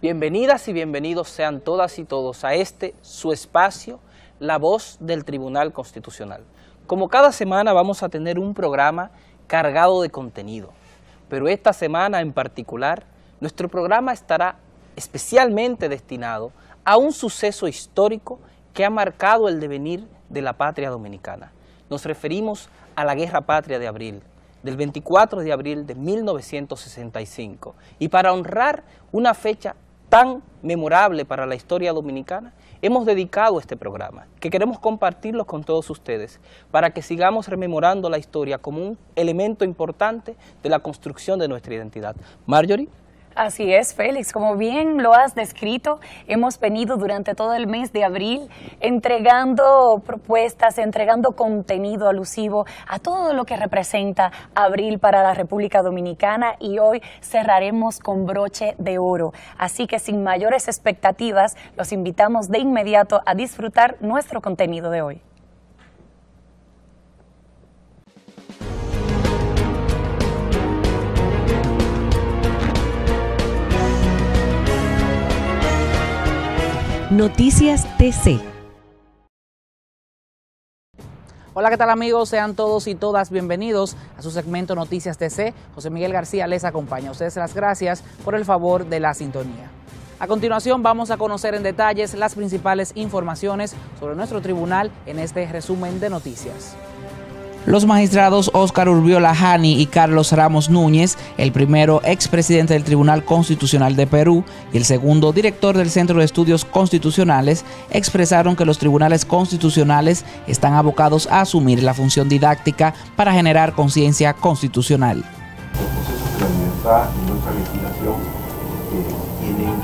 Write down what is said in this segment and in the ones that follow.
Bienvenidas y bienvenidos sean todas y todos a este, su espacio, La Voz del Tribunal Constitucional. Como cada semana vamos a tener un programa cargado de contenido, pero esta semana en particular, nuestro programa estará especialmente destinado a un suceso histórico que ha marcado el devenir de la patria dominicana. Nos referimos a la Guerra Patria de Abril, del 24 de abril de 1965. Y para honrar una fecha tan memorable para la historia dominicana, hemos dedicado este programa, que queremos compartirlo con todos ustedes, para que sigamos rememorando la historia como un elemento importante de la construcción de nuestra identidad. Marjorie. Así es, Félix, como bien lo has descrito, hemos venido durante todo el mes de abril entregando propuestas, entregando contenido alusivo a todo lo que representa abril para la República Dominicana, y hoy cerraremos con broche de oro. Así que sin mayores expectativas, los invitamos de inmediato a disfrutar nuestro contenido de hoy. Noticias TC. Hola, ¿qué tal amigos? Sean todos y todas bienvenidos a su segmento Noticias TC. José Miguel García les acompaña. A ustedes las gracias por el favor de la sintonía. A continuación vamos a conocer en detalles las principales informaciones sobre nuestro tribunal en este resumen de noticias. Los magistrados Óscar Urbiola Jani y Carlos Ramos Núñez, el primero expresidente del Tribunal Constitucional de Perú y el segundo director del Centro de Estudios Constitucionales, expresaron que los tribunales constitucionales están abocados a asumir la función didáctica para generar conciencia constitucional. Los procesos de la libertad en nuestra legislación tienen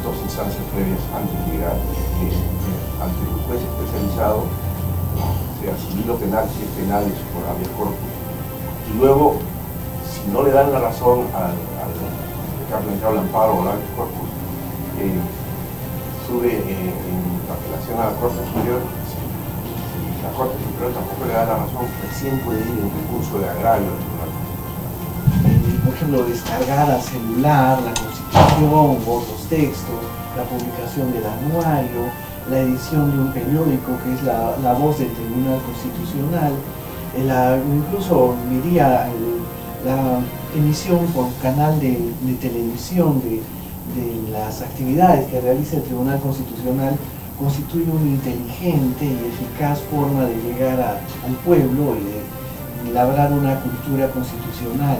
dos instancias previas antes de llegar ante el juez especializado, sea civil o penal, si es penal es por habeas corpus, y luego, si no le dan la razón al que ha planteado el amparo o el habeas corpus, sube en apelación a la Corte Superior. Si la Corte Superior tampoco le da la razón, recién puede ir en recurso de agravio al Tribunal Constitucional. Por ejemplo, descargar a celular la Constitución, otros textos, la publicación del anuario, la edición de un periódico que es la Voz del Tribunal Constitucional, incluso diría la emisión por canal de televisión de las actividades que realiza el Tribunal Constitucional constituye una inteligente y eficaz forma de llegar al pueblo y de labrar una cultura constitucional.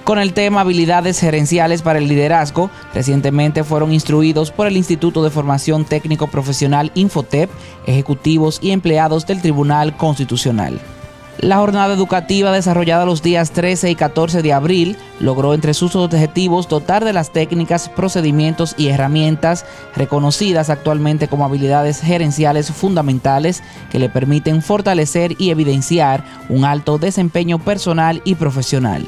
Con el tema Habilidades Gerenciales para el Liderazgo, recientemente fueron instruidos por el Instituto de Formación Técnico Profesional Infotep, ejecutivos y empleados del Tribunal Constitucional. La jornada educativa desarrollada los días 13 y 14 de abril logró entre sus objetivos dotar de las técnicas, procedimientos y herramientas reconocidas actualmente como habilidades gerenciales fundamentales que le permiten fortalecer y evidenciar un alto desempeño personal y profesional.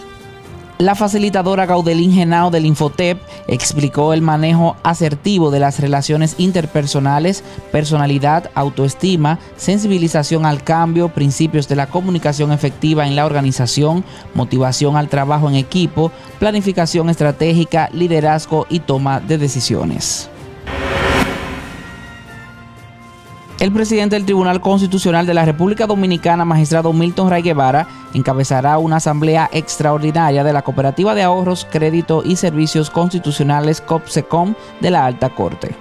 La facilitadora Gaudelín Genao del Infotep explicó el manejo asertivo de las relaciones interpersonales, personalidad, autoestima, sensibilización al cambio, principios de la comunicación efectiva en la organización, motivación al trabajo en equipo, planificación estratégica, liderazgo y toma de decisiones. El presidente del Tribunal Constitucional de la República Dominicana, magistrado Milton Ray Guevara, encabezará una asamblea extraordinaria de la Cooperativa de Ahorros, Crédito y Servicios Constitucionales COPSECOM de la Alta Corte.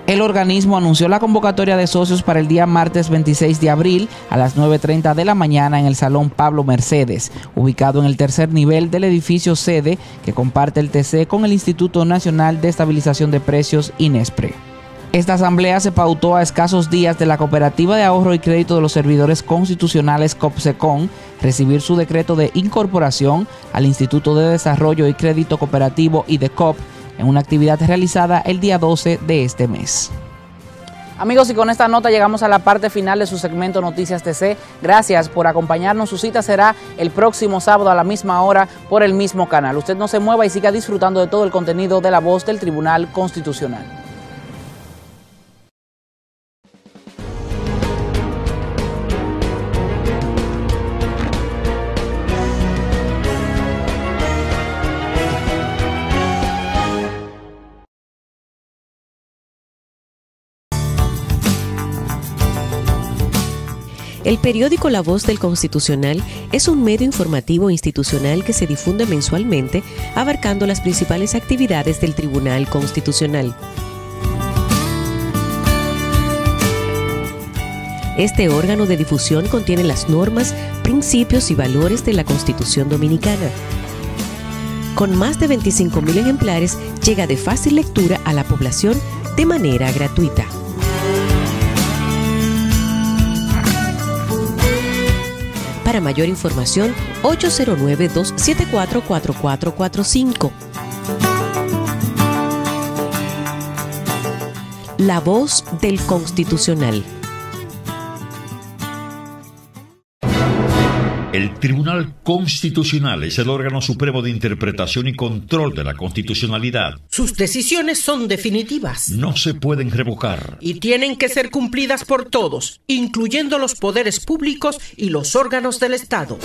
El organismo anunció la convocatoria de socios para el día martes 26 de abril a las 9:30 de la mañana en el Salón Pablo Mercedes, ubicado en el tercer nivel del edificio sede que comparte el TC con el Instituto Nacional de Estabilización de Precios, INESPRE. Esta asamblea se pautó a escasos días de la Cooperativa de Ahorro y Crédito de los Servidores Constitucionales COPSECON recibir su decreto de incorporación al Instituto de Desarrollo y Crédito Cooperativo IDECOP en una actividad realizada el día 12 de este mes. Amigos, y con esta nota llegamos a la parte final de su segmento Noticias TC. Gracias por acompañarnos. Su cita será el próximo sábado a la misma hora por el mismo canal. Usted no se mueva y siga disfrutando de todo el contenido de La Voz del Tribunal Constitucional. El periódico La Voz del Constitucional es un medio informativo institucional que se difunde mensualmente, abarcando las principales actividades del Tribunal Constitucional. Este órgano de difusión contiene las normas, principios y valores de la Constitución Dominicana. Con más de 25.000 ejemplares, llega de fácil lectura a la población de manera gratuita. Para mayor información, 809-274-4445. La Voz del Constitucional. El Tribunal Constitucional es el órgano supremo de interpretación y control de la constitucionalidad. Sus decisiones son definitivas. No se pueden revocar. Y tienen que ser cumplidas por todos, incluyendo los poderes públicos y los órganos del Estado.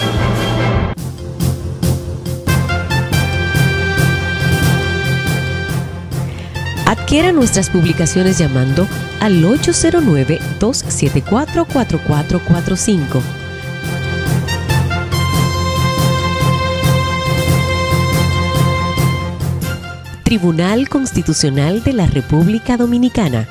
Adquiera nuestras publicaciones llamando al 809-274-4445. Tribunal Constitucional de la República Dominicana.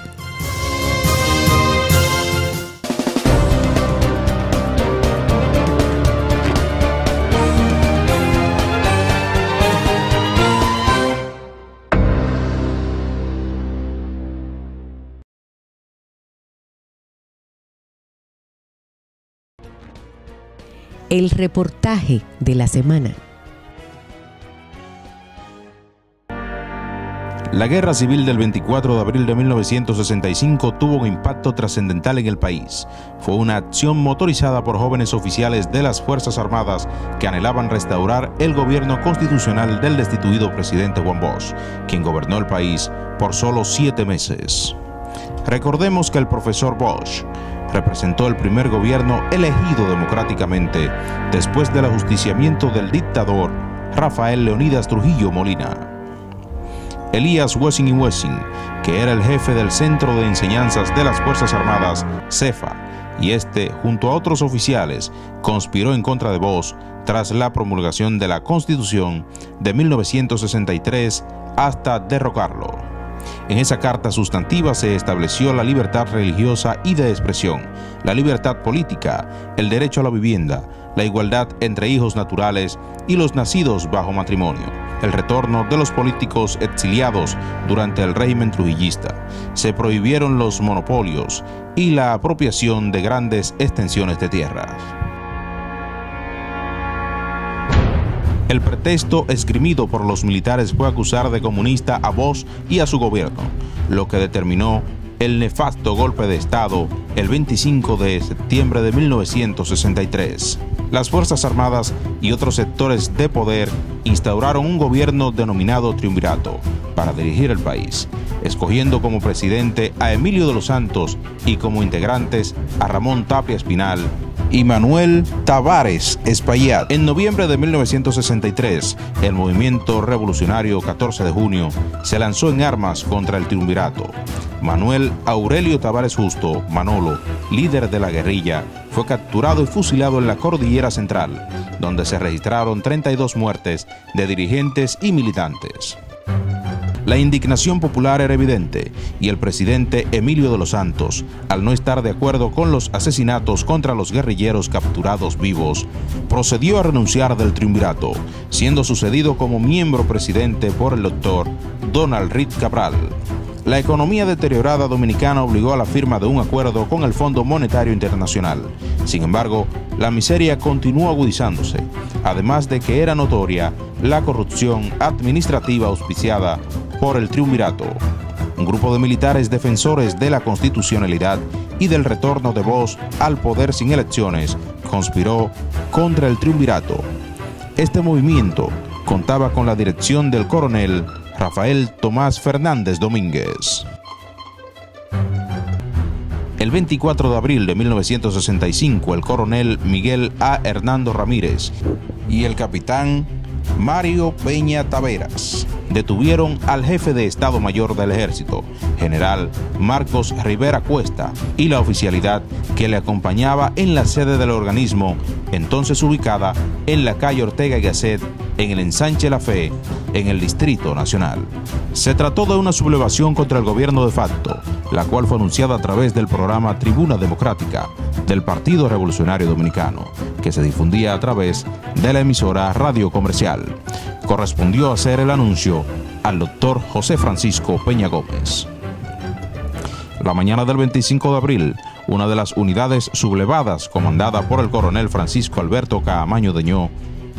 El reportaje de la semana. La Guerra Civil del 24 de abril de 1965 tuvo un impacto trascendental en el país. Fue una acción motorizada por jóvenes oficiales de las Fuerzas Armadas que anhelaban restaurar el gobierno constitucional del destituido presidente Juan Bosch, quien gobernó el país por solo 7 meses. Recordemos que el profesor Bosch representó el primer gobierno elegido democráticamente después del ajusticiamiento del dictador Rafael Leonidas Trujillo Molina. Elías Wessing y Wessing, que era el jefe del Centro de Enseñanzas de las Fuerzas Armadas, CEFA, y junto a otros oficiales, conspiró en contra de Bosch tras la promulgación de la Constitución de 1963 hasta derrocarlo. En esa carta sustantiva se estableció la libertad religiosa y de expresión, la libertad política, el derecho a la vivienda, la igualdad entre hijos naturales y los nacidos bajo matrimonio, el retorno de los políticos exiliados durante el régimen trujillista. Se prohibieron los monopolios y la apropiación de grandes extensiones de tierras. El pretexto esgrimido por los militares fue acusar de comunista a Bosch y a su gobierno, lo que determinó el nefasto golpe de Estado el 25 de septiembre de 1963. Las Fuerzas Armadas y otros sectores de poder instauraron un gobierno denominado triunvirato para dirigir el país, escogiendo como presidente a Emilio de los Santos y como integrantes a Ramón Tapia Espinal y Manuel Tavares Espaillat. En noviembre de 1963, el movimiento revolucionario 14 de junio se lanzó en armas contra el triunvirato. Manuel Aurelio Tavares Justo, Manolo, líder de la guerrilla, fue capturado y fusilado en la Cordillera Central, donde se registraron 32 muertes de dirigentes y militantes. La indignación popular era evidente y el presidente Emilio de los Santos, al no estar de acuerdo con los asesinatos contra los guerrilleros capturados vivos, procedió a renunciar del triunvirato, siendo sucedido como miembro presidente por el doctor Donald Reed Cabral. La economía deteriorada dominicana obligó a la firma de un acuerdo con el Fondo Monetario Internacional. Sin embargo, la miseria continuó agudizándose, además de que era notoria la corrupción administrativa auspiciada por el triunvirato. Un grupo de militares defensores de la constitucionalidad y del retorno de Bosch al poder sin elecciones conspiró contra el triunvirato. Este movimiento contaba con la dirección del coronel Rafael Tomás Fernández Domínguez. El 24 de abril de 1965, el coronel Miguel A. Hernando Ramírez y el capitán Mario Peña Taveras detuvieron al jefe de Estado Mayor del Ejército, general Marcos Rivera Cuesta, y la oficialidad que le acompañaba en la sede del organismo, entonces ubicada en la calle Ortega y Gasset, en el ensanche La Fe, en el Distrito Nacional. Se trató de una sublevación contra el gobierno de facto, la cual fue anunciada a través del programa Tribuna Democrática del Partido Revolucionario Dominicano, que se difundía a través de la emisora Radio Comercial. Correspondió hacer el anuncio al doctor José Francisco Peña Gómez. La mañana del 25 de abril, una de las unidades sublevadas, comandada por el coronel Francisco Alberto Caamaño Deñó,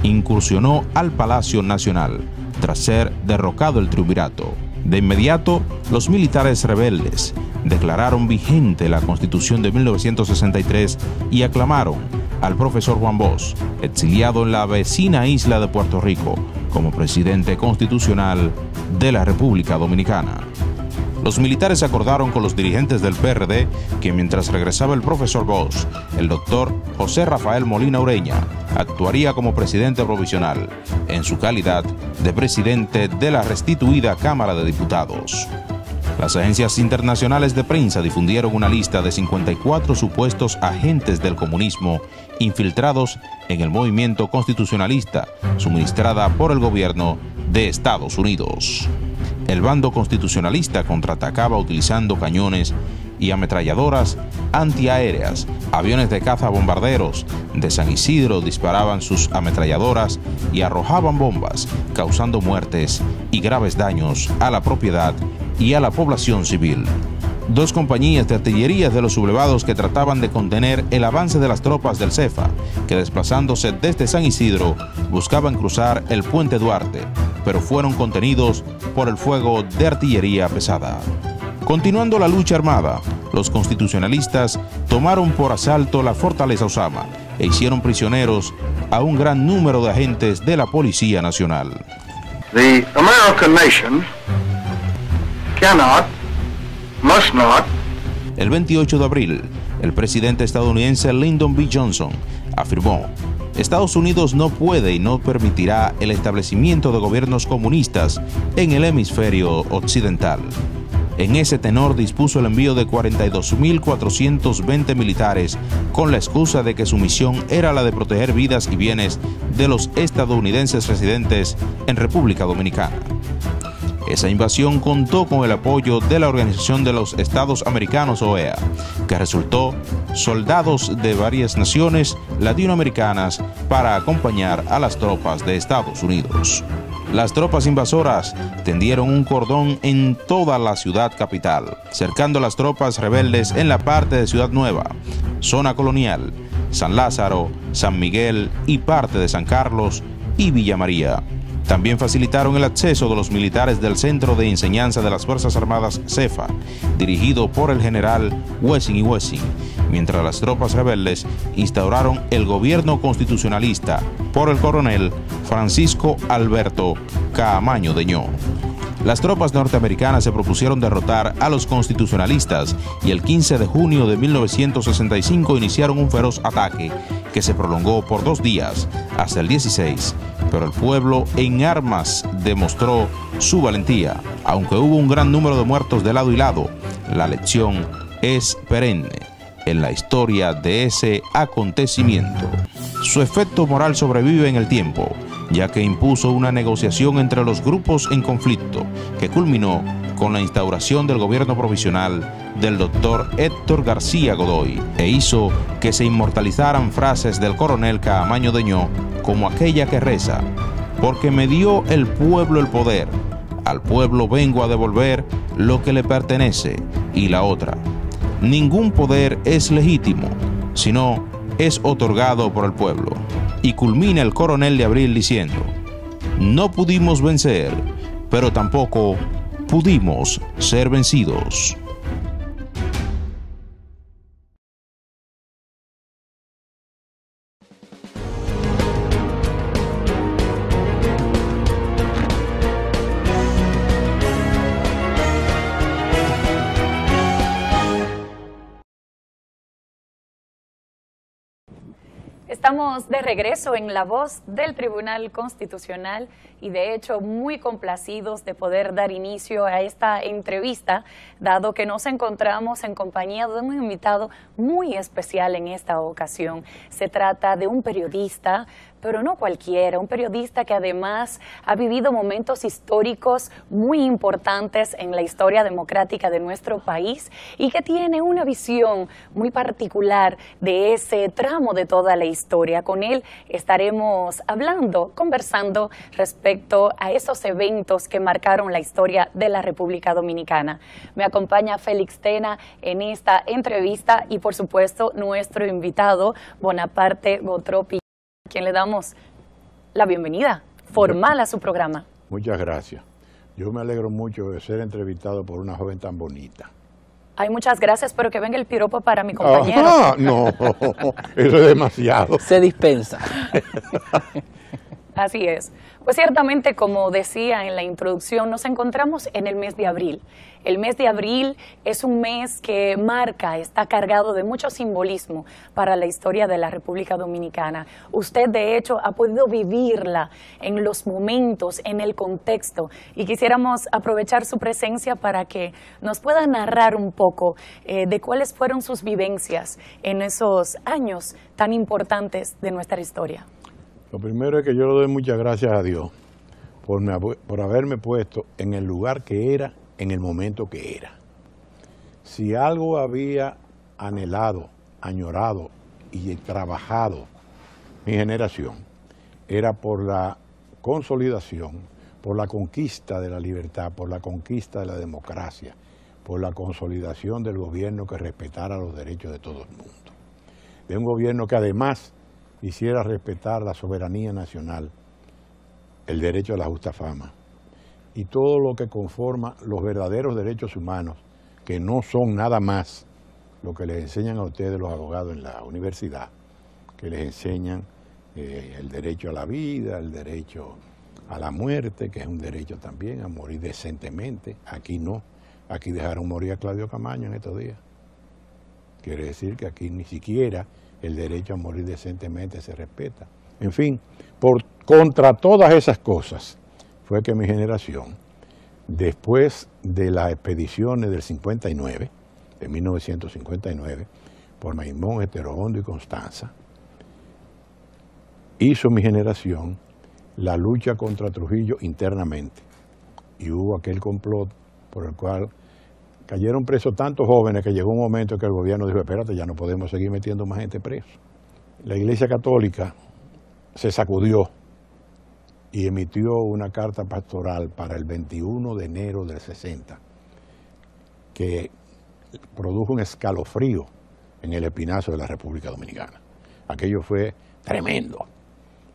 incursionó al Palacio Nacional, tras ser derrocado el triunvirato. De inmediato, los militares rebeldes declararon vigente la Constitución de 1963 y aclamaron al profesor Juan Bosch, exiliado en la vecina isla de Puerto Rico, como presidente constitucional de la República Dominicana. Los militares acordaron con los dirigentes del PRD que mientras regresaba el profesor Bosch, el doctor José Rafael Molina Ureña actuaría como presidente provisional, en su calidad de presidente de la restituida Cámara de Diputados. Las agencias internacionales de prensa difundieron una lista de 54 supuestos agentes del comunismo infiltrados en el movimiento constitucionalista, suministrada por el gobierno de Estados Unidos. El bando constitucionalista contraatacaba utilizando cañones y ametralladoras antiaéreas. Aviones de caza bombarderos de San Isidro disparaban sus ametralladoras y arrojaban bombas, causando muertes y graves daños a la propiedad y a la población civil. Dos compañías de artillería de los sublevados que trataban de contener el avance de las tropas del CEFA, que desplazándose desde San Isidro buscaban cruzar el puente Duarte, pero fueron contenidos por el fuego de artillería pesada. Continuando la lucha armada, los constitucionalistas tomaron por asalto la fortaleza Osama e hicieron prisioneros a un gran número de agentes de la Policía Nacional. The American nation cannot, must not. El 28 de abril, el presidente estadounidense Lyndon B. Johnson afirmó: Estados Unidos no puede y no permitirá el establecimiento de gobiernos comunistas en el hemisferio occidental. En ese tenor dispuso el envío de 42.420 militares con la excusa de que su misión era la de proteger vidas y bienes de los estadounidenses residentes en República Dominicana. Esa invasión contó con el apoyo de la Organización de los Estados Americanos, OEA, que resultó soldados de varias naciones latinoamericanas para acompañar a las tropas de Estados Unidos. Las tropas invasoras tendieron un cordón en toda la ciudad capital, cercando a las tropas rebeldes en la parte de Ciudad Nueva, zona colonial, San Lázaro, San Miguel y parte de San Carlos y Villa María. También facilitaron el acceso de los militares del Centro de Enseñanza de las Fuerzas Armadas CEFA, dirigido por el general Wessing y Wessing, mientras las tropas rebeldes instauraron el gobierno constitucionalista por el coronel Francisco Alberto Caamaño Deñó. Las tropas norteamericanas se propusieron derrotar a los constitucionalistas y el 15 de junio de 1965 iniciaron un feroz ataque que se prolongó por 2 días hasta el 16, pero el pueblo en armas demostró su valentía. Aunque hubo un gran número de muertos de lado y lado, la lección es perenne en la historia de ese acontecimiento. Su efecto moral sobrevive en el tiempo, ya que impuso una negociación entre los grupos en conflicto que culminó con la instauración del gobierno provisional del doctor Héctor García Godoy e hizo que se inmortalizaran frases del coronel Caamaño Deñó como aquella que reza: porque me dio el pueblo el poder, al pueblo vengo a devolver lo que le pertenece, y la otra: ningún poder es legítimo, sino es otorgado por el pueblo. Y culmina el coronel de Abril diciendo: no pudimos vencer, pero tampoco pudimos ser vencidos. Estamos de regreso en La Voz del Tribunal Constitucional y de hecho muy complacidos de poder dar inicio a esta entrevista, dado que nos encontramos en compañía de un invitado muy especial en esta ocasión. Se trata de un periodista, pero no cualquiera, un periodista que además ha vivido momentos históricos muy importantes en la historia democrática de nuestro país y que tiene una visión muy particular de ese tramo de toda la historia. Con él estaremos hablando, conversando respecto a esos eventos que marcaron la historia de la República Dominicana. Me acompaña Félix Tena en esta entrevista y por supuesto nuestro invitado Bonaparte Gotropi, a quien le damos la bienvenida formal a su programa. Muchas gracias. Yo me alegro mucho de ser entrevistado por una joven tan bonita. Ay, muchas gracias, pero que venga el piropo para mi compañero. No, eso es demasiado. Se dispensa. Así es. Pues ciertamente, como decía en la introducción, nos encontramos en el mes de abril. El mes de abril es un mes que marca, está cargado de mucho simbolismo para la historia de la República Dominicana. Usted, de hecho, ha podido vivirla en los momentos, en el contexto, y quisiéramos aprovechar su presencia para que nos pueda narrar un poco de cuáles fueron sus vivencias en esos años tan importantes de nuestra historia. Lo primero es que yo le doy muchas gracias a Dios por haberme puesto en el lugar que era, en el momento que era. Si algo había anhelado, añorado y trabajado mi generación, era por la consolidación, por la conquista de la libertad, por la conquista de la democracia, por la consolidación del gobierno que respetara los derechos de todo el mundo. De un gobierno que además hiciera respetar la soberanía nacional, el derecho a la justa fama y todo lo que conforma los verdaderos derechos humanos, que no son nada más lo que les enseñan a ustedes los abogados en la universidad, que les enseñan el derecho a la vida, el derecho a la muerte, que es un derecho también a morir decentemente. Aquí no, aquí dejaron morir a Claudio Camaño en estos días. Quiere decir que aquí ni siquiera el derecho a morir decentemente se respeta. En fin, contra todas esas cosas fue que mi generación, después de las expediciones del 59, de 1959, por Maimón, Heterohondo y Constanza, hizo mi generación la lucha contra Trujillo internamente. Y hubo aquel complot por el cual cayeron presos tantos jóvenes que llegó un momento en que el gobierno dijo, espérate, ya no podemos seguir metiendo más gente preso. La Iglesia Católica se sacudió y emitió una carta pastoral para el 21 de enero del 60, que produjo un escalofrío en el espinazo de la República Dominicana. Aquello fue tremendo,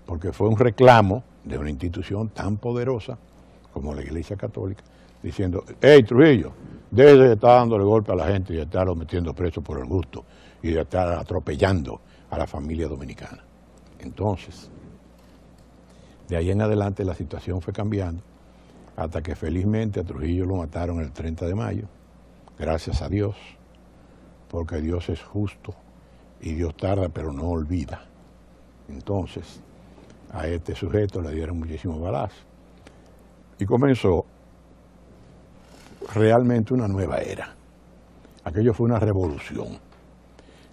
porque fue un reclamo de una institución tan poderosa como la Iglesia Católica, diciendo, hey Trujillo, deje de estar dándole golpe a la gente y de estarlo metiendo preso por el gusto y de estar atropellando a la familia dominicana. Entonces, de ahí en adelante la situación fue cambiando, hasta que felizmente a Trujillo lo mataron el 30 de mayo, gracias a Dios, porque Dios es justo y Dios tarda pero no olvida. Entonces, a este sujeto le dieron muchísimos balazos y comenzó realmente una nueva era. Aquello fue una revolución.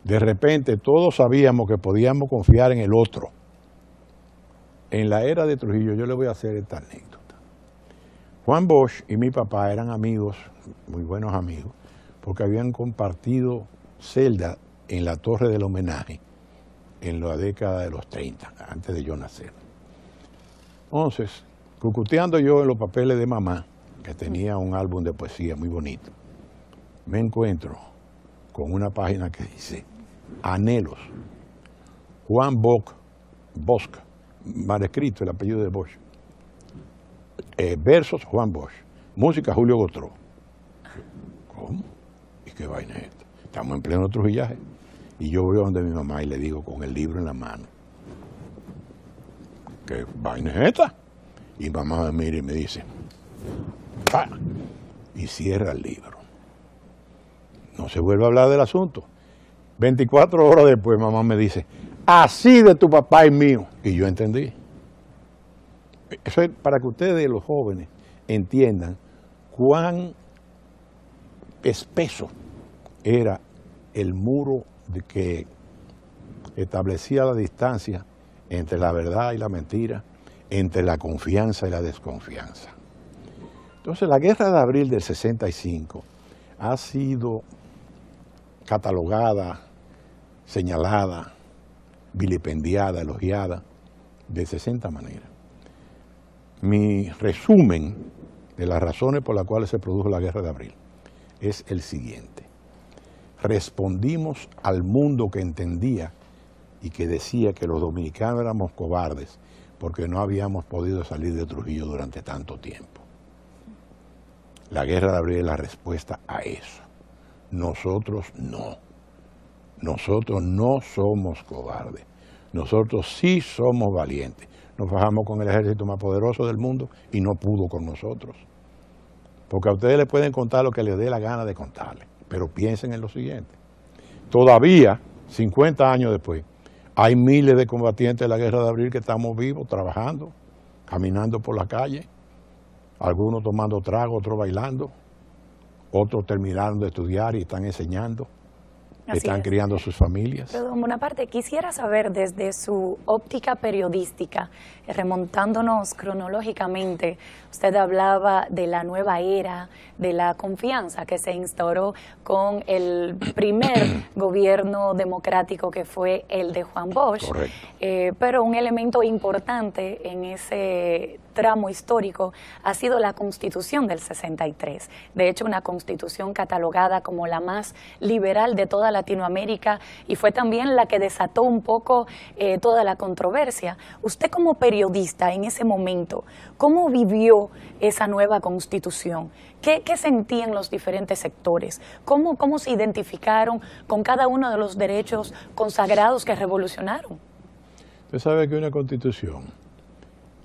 De repente todos sabíamos que podíamos confiar en el otro. En la era de Trujillo, yo le voy a hacer esta anécdota. Juan Bosch y mi papá eran amigos, muy buenos amigos, porque habían compartido celda en la Torre del Homenaje en la década de los 30, antes de yo nacer. Entonces, cucuteando yo en los papeles de mamá, que tenía un álbum de poesía muy bonito, me encuentro con una página que dice Anhelos, Juan Bosch, mal escrito el apellido de Bosch, versos Juan Bosch, música Julio Gotró. ¿Cómo? ¿Y qué vaina es esta? Estamos en pleno trujillaje. Y yo voy a donde mi mamá y le digo con el libro en la mano, ¿qué vaina es esta? Y mamá me mira y me dice, ¡pah! Y cierra el libro. No se vuelve a hablar del asunto. 24 horas después mamá me dice, así de tu papá y mío. Y yo entendí. Eso es para que ustedes, los jóvenes, entiendan cuán espeso era el muro que establecía la distancia entre la verdad y la mentira, entre la confianza y la desconfianza. Entonces, la Guerra de Abril del 65 ha sido catalogada, señalada, vilipendiada, elogiada de 60 maneras. Mi resumen de las razones por las cuales se produjo la Guerra de Abril es el siguiente. Respondimos al mundo que entendía y que decía que los dominicanos éramos cobardes porque no habíamos podido salir de Trujillo durante tanto tiempo. La Guerra de Abril es la respuesta a eso. Nosotros no. Nosotros no somos cobardes. Nosotros sí somos valientes. Nos fajamos con el ejército más poderoso del mundo y no pudo con nosotros. Porque a ustedes les pueden contar lo que les dé la gana de contarles, pero piensen en lo siguiente. Todavía, 50 años después, hay miles de combatientes de la Guerra de Abril que estamos vivos, trabajando, caminando por la calle, algunos tomando trago, otros bailando, otros terminaron de estudiar y están enseñando, están criando sus familias. Pero, don Bonaparte, quisiera saber desde su óptica periodística, remontándonos cronológicamente, usted hablaba de la nueva era, de la confianza que se instauró con el primer gobierno democrático que fue el de Juan Bosch. Pero un elemento importante en ese tramo histórico ha sido la Constitución del 63. De hecho, una Constitución catalogada como la más liberal de toda Latinoamérica y fue también la que desató un poco toda la controversia. Usted como periodista en ese momento, ¿cómo vivió esa nueva Constitución? ¿Qué sentían los diferentes sectores? ¿Cómo se identificaron con cada uno de los derechos consagrados que revolucionaron? Usted sabe que una Constitución,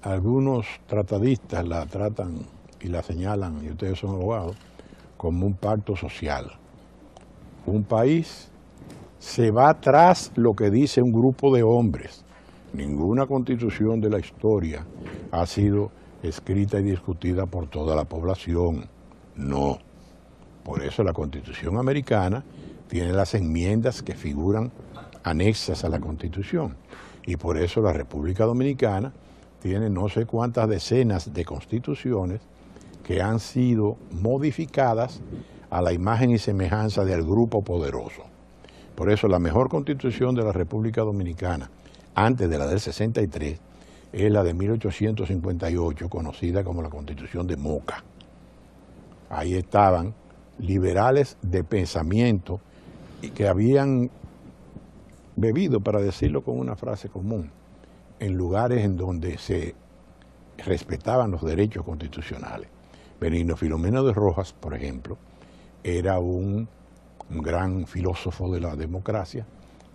algunos tratadistas la tratan y la señalan, y ustedes son abogados, como un pacto social. Un país se va tras lo que dice un grupo de hombres. Ninguna constitución de la historia ha sido escrita y discutida por toda la población. No. Por eso la Constitución americana tiene las enmiendas que figuran anexas a la Constitución. Y por eso la República Dominicana tiene no sé cuántas decenas de constituciones que han sido modificadas a la imagen y semejanza del grupo poderoso. Por eso la mejor constitución de la República Dominicana, antes de la del 63, es la de 1858, conocida como la Constitución de Moca. Ahí estaban liberales de pensamiento y que habían bebido, para decirlo con una frase común, en lugares en donde se respetaban los derechos constitucionales. Benigno Filomeno de Rojas, por ejemplo, era un gran filósofo de la democracia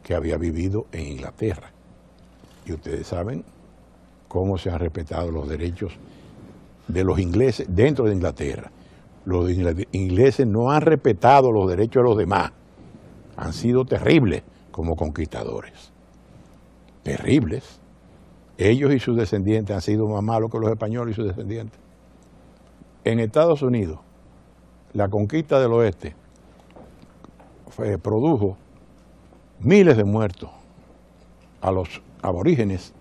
que había vivido en Inglaterra. Y ustedes saben cómo se han respetado los derechos de los ingleses dentro de Inglaterra. Los ingleses no han respetado los derechos de los demás. Han sido terribles como conquistadores. Terribles. Ellos y sus descendientes han sido más malos que los españoles y sus descendientes. En Estados Unidos, la conquista del oeste produjo miles de muertos. A los aborígenes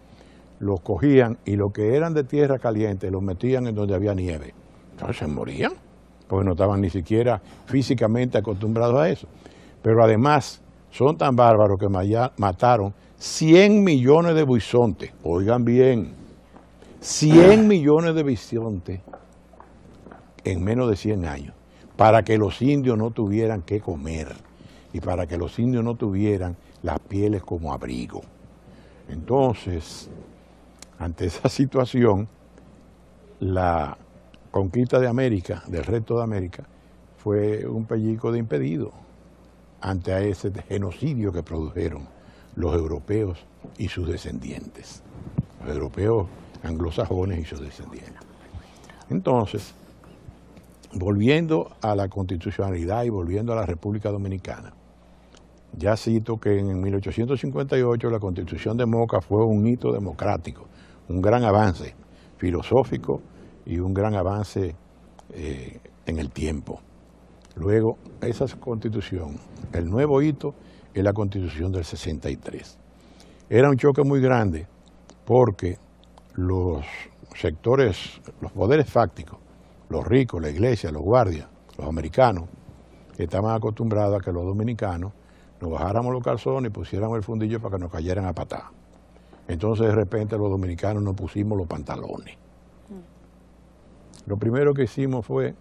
los cogían y los que eran de tierra caliente los metían en donde había nieve. Entonces se morían, porque no estaban ni siquiera físicamente acostumbrados a eso. Pero además son tan bárbaros que mataron 100 millones de bisontes. Oigan bien, 100 millones de bisontes en menos de 100 años, para que los indios no tuvieran que comer y para que los indios no tuvieran las pieles como abrigo. Entonces, ante esa situación, la conquista de América, del resto de América, fue un pellico de impedido ante ese genocidio que produjeron los europeos y sus descendientes, los europeos anglosajones y sus descendientes. Entonces, volviendo a la constitucionalidad y volviendo a la República Dominicana, Ya cito que en 1858 la Constitución de Moca fue un hito democrático, un gran avance filosófico y un gran avance en el tiempo. Luego, esa Constitución, el nuevo hito es la Constitución del 63. Era un choque muy grande porque los sectores, los poderes fácticos, los ricos, la iglesia, los guardias, los americanos, estaban acostumbrados a que los dominicanos nos bajáramos los calzones y pusiéramos el fundillo para que nos cayeran a patada. Entonces de repente los dominicanos nos pusimos los pantalones. Lo primero que hicimos fue,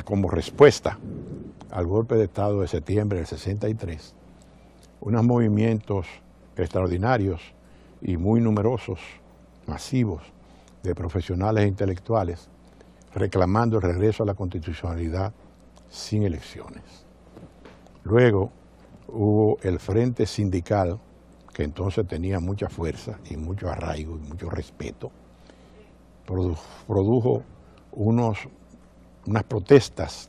como respuesta al golpe de Estado de septiembre del 63, unos movimientos extraordinarios y muy numerosos, masivos, de profesionales e intelectuales, reclamando el regreso a la constitucionalidad sin elecciones. Luego hubo el Frente Sindical, que entonces tenía mucha fuerza y mucho arraigo y mucho respeto, produjo unas protestas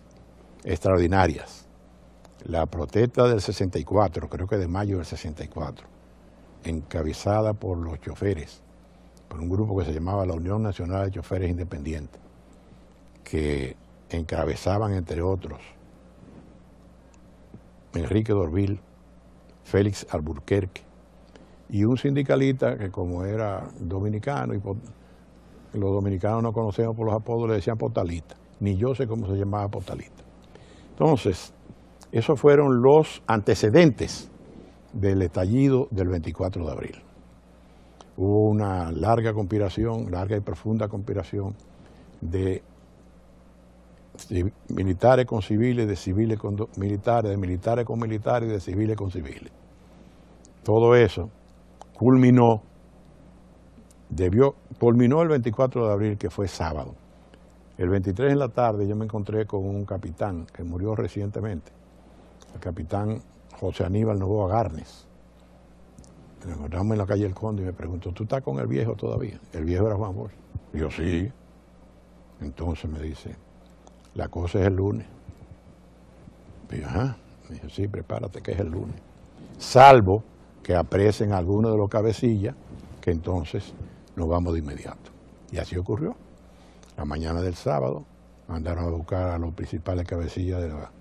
extraordinarias. La protesta del 64, creo que de mayo del 64, encabezada por los choferes, por un grupo que se llamaba la Unión Nacional de Choferes Independientes, que encabezaban, entre otros, Enrique Dorvil, Félix Alburquerque, y un sindicalista que, como era dominicano, y los dominicanos no conocemos por los apodos, le decían Portalista. Ni yo sé cómo se llamaba Portalista. Entonces, esos fueron los antecedentes del estallido del 24 de abril. Hubo una larga conspiración, larga y profunda conspiración de militares con civiles, de civiles con militares, de militares con militares y de civiles con civiles. Todo eso culminó el 24 de abril, que fue sábado. El 23 en la tarde yo me encontré con un capitán que murió recientemente, el capitán José Aníbal Novoa Garnes. Nos encontramos en la calle El Conde y me preguntó, ¿tú estás con el viejo todavía? El viejo era Juan Bosch. Y yo, sí. Entonces me dice, la cosa es el lunes. Y yo, ajá. Me dice, sí, prepárate que es el lunes. Salvo que apresen a alguno de los cabecillas, que entonces nos vamos de inmediato. Y así ocurrió. La mañana del sábado mandaron a buscar a los principales cabecillas de la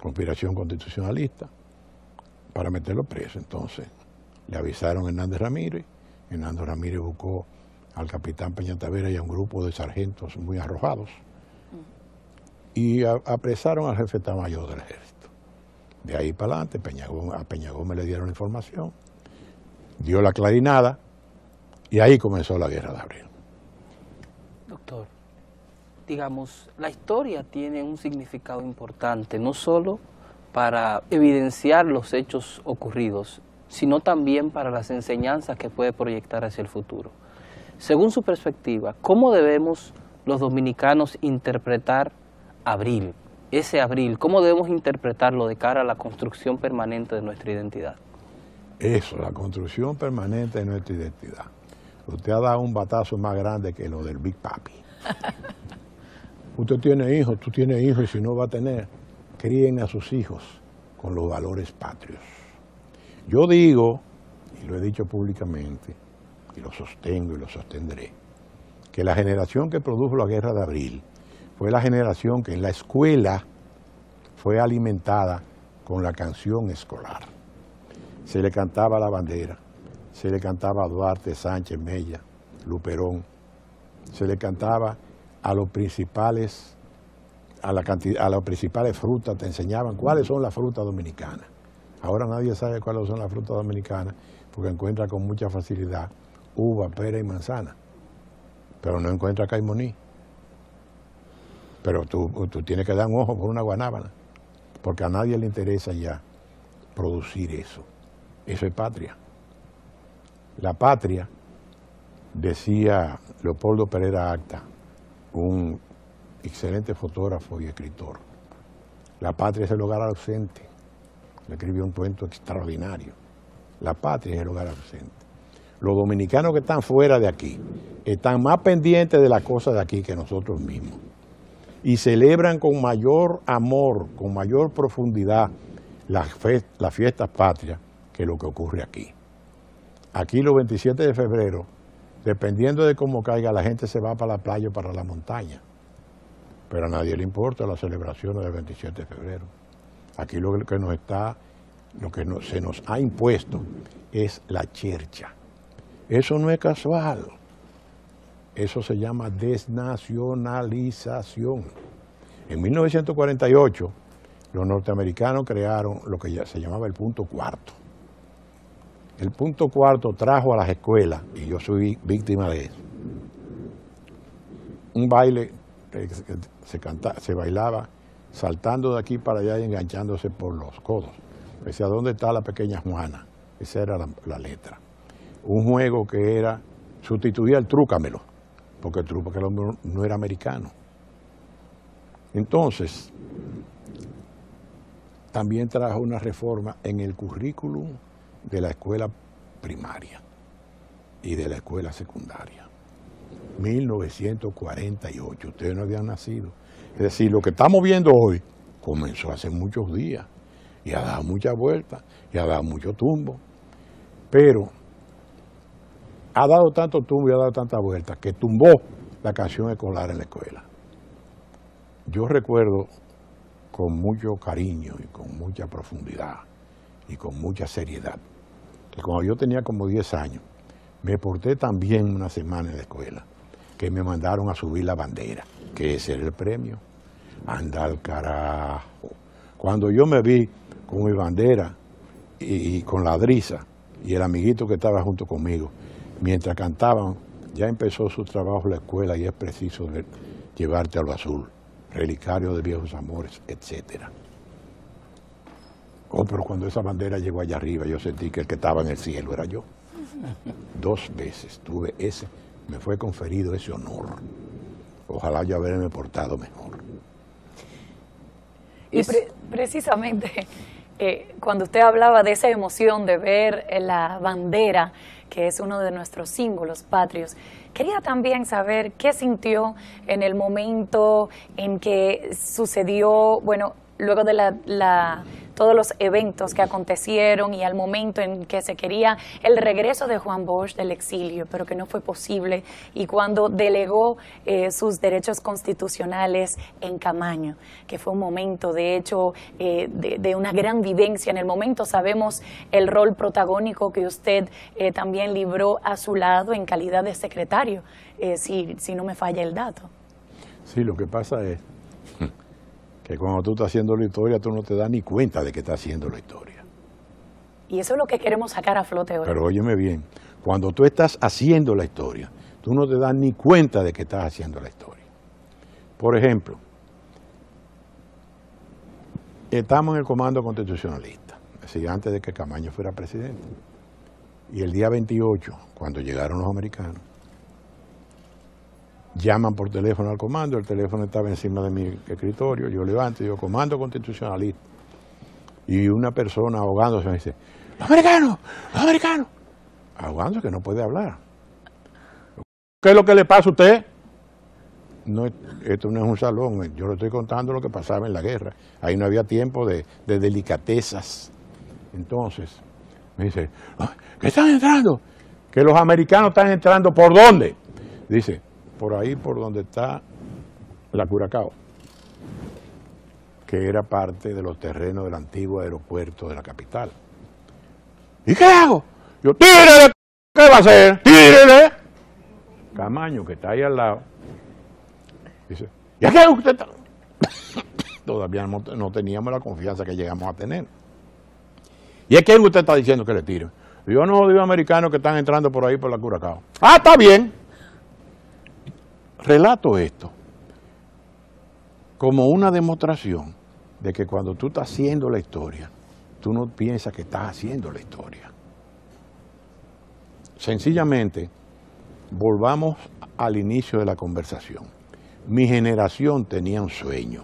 conspiración constitucionalista para meterlos presos. Entonces le avisaron a Hernández Ramírez. Hernández Ramírez buscó al capitán Peñatavera y a un grupo de sargentos muy arrojados y apresaron al jefe de Estado Mayor del Ejército. De ahí para adelante a Peña Gómez le dieron información, dio la clarinada y ahí comenzó la Guerra de Abril. Doctor, digamos, la historia tiene un significado importante, no solo para evidenciar los hechos ocurridos, sino también para las enseñanzas que puede proyectar hacia el futuro. Según su perspectiva, ¿cómo debemos los dominicanos interpretar abril, ese abril? ¿Cómo debemos interpretarlo de cara a la construcción permanente de nuestra identidad? Eso, la construcción permanente de nuestra identidad. Usted ha dado un batazo más grande que lo del Big Papi. Usted tiene hijos, tú tienes hijos, y si no va a tener, críen a sus hijos con los valores patrios. Yo digo, y lo he dicho públicamente, y lo sostengo y lo sostendré, que la generación que produjo la Guerra de Abril fue la generación que en la escuela fue alimentada con la canción escolar. Se le cantaba la bandera, se le cantaba a Duarte, Sánchez, Mella, Luperón, se le cantaba a los principales, a las principales frutas, te enseñaban cuáles son las frutas dominicanas. Ahora nadie sabe cuáles son las frutas dominicanas porque encuentra con mucha facilidad uva, pera y manzana, pero no encuentra caimoní. Pero tú tienes que dar un ojo por una guanábana, porque a nadie le interesa ya producir eso. Eso es patria. La patria, decía Leopoldo Pereira Acta, un excelente fotógrafo y escritor, la patria es el hogar ausente. Le escribió un cuento extraordinario. La patria es el hogar ausente. Los dominicanos que están fuera de aquí están más pendientes de las cosas de aquí que nosotros mismos. Y celebran con mayor amor, con mayor profundidad las fiestas patrias que lo que ocurre aquí. Aquí los 27 de febrero, dependiendo de cómo caiga, la gente se va para la playa o para la montaña. Pero a nadie le importa las celebraciones del 27 de febrero. Aquí lo que se nos ha impuesto es la chercha. Eso no es casual. Eso se llama desnacionalización. En 1948, los norteamericanos crearon lo que se llamaba el punto cuarto. El punto cuarto trajo a las escuelas, y yo soy víctima de eso, un baile que se bailaba saltando de aquí para allá y enganchándose por los codos. Decía, ¿dónde está la pequeña Juana? Esa era la letra. Un juego que era, sustituía el trúcamelo, porque el trúcamelo no era americano. Entonces, también trajo una reforma en el currículum de la escuela primaria y de la escuela secundaria. 1948, ustedes no habían nacido. Es decir, lo que estamos viendo hoy comenzó hace muchos días y ha dado muchas vueltas y ha dado mucho tumbo. Pero ha dado tanto tumbo y ha dado tantas vueltas que tumbó la canción escolar en la escuela. Yo recuerdo con mucho cariño y con mucha profundidad y con mucha seriedad que cuando yo tenía como 10 años me porté tan bien una semana en la escuela que me mandaron a subir la bandera, que ese era el premio. Anda al carajo. Cuando yo me vi con mi bandera y con la Drisa y el amiguito que estaba junto conmigo, mientras cantaban, ya empezó su trabajo en la escuela y es preciso llevarte a lo azul, relicario de viejos amores, etcétera. Oh, pero cuando esa bandera llegó allá arriba, yo sentí que el que estaba en el cielo era yo. 2 veces tuve me fue conferido ese honor. Ojalá yo haberme portado mejor. Y precisamente, cuando usted hablaba de esa emoción de ver la bandera, que es uno de nuestros símbolos patrios, quería también saber qué sintió en el momento en que sucedió, bueno, luego de todos los eventos que acontecieron y al momento en que se quería el regreso de Juan Bosch del exilio, pero que no fue posible, y cuando delegó sus derechos constitucionales en Camaño, que fue un momento, de hecho, de una gran vivencia. En el momento sabemos el rol protagónico que usted también libró a su lado en calidad de secretario, si no me falla el dato. Sí, lo que pasa es que cuando tú estás haciendo la historia, tú no te das ni cuenta de que estás haciendo la historia. Y eso es lo que queremos sacar a flote hoy. Pero óyeme bien, cuando tú estás haciendo la historia, tú no te das ni cuenta de que estás haciendo la historia. Por ejemplo, estamos en el Comando Constitucionalista, es decir, antes de que Camaño fuera presidente. Y el día 28, cuando llegaron los americanos, llaman por teléfono al comando, el teléfono estaba encima de mi escritorio, yo levanto y digo, Comando Constitucionalista. Y una persona ahogándose me dice, ¡los americanos! ¡Los americanos! Ahogándose, que no puede hablar. ¿Qué es lo que le pasa a usted? No, esto no es un salón, yo le estoy contando lo que pasaba en la guerra. Ahí no había tiempo de delicadezas. Entonces, me dice, ¿qué están entrando? Que los americanos están entrando, ¿por dónde? Dice, por ahí, por donde está la Curacao, que era parte de los terrenos del antiguo aeropuerto de la capital. ¿Y qué hago? Yo, tírele, ¿qué va a hacer? Tírele. Camaño, que está ahí al lado, dice, ¿y a qué usted está? Todavía no teníamos la confianza que llegamos a tener. ¿Y a quién usted está diciendo que le tire? Yo no, digo americanos que están entrando por ahí por la Curacao. Ah, está bien. Relato esto como una demostración de que cuando tú estás haciendo la historia, tú no piensas que estás haciendo la historia. Sencillamente, volvamos al inicio de la conversación. Mi generación tenía un sueño,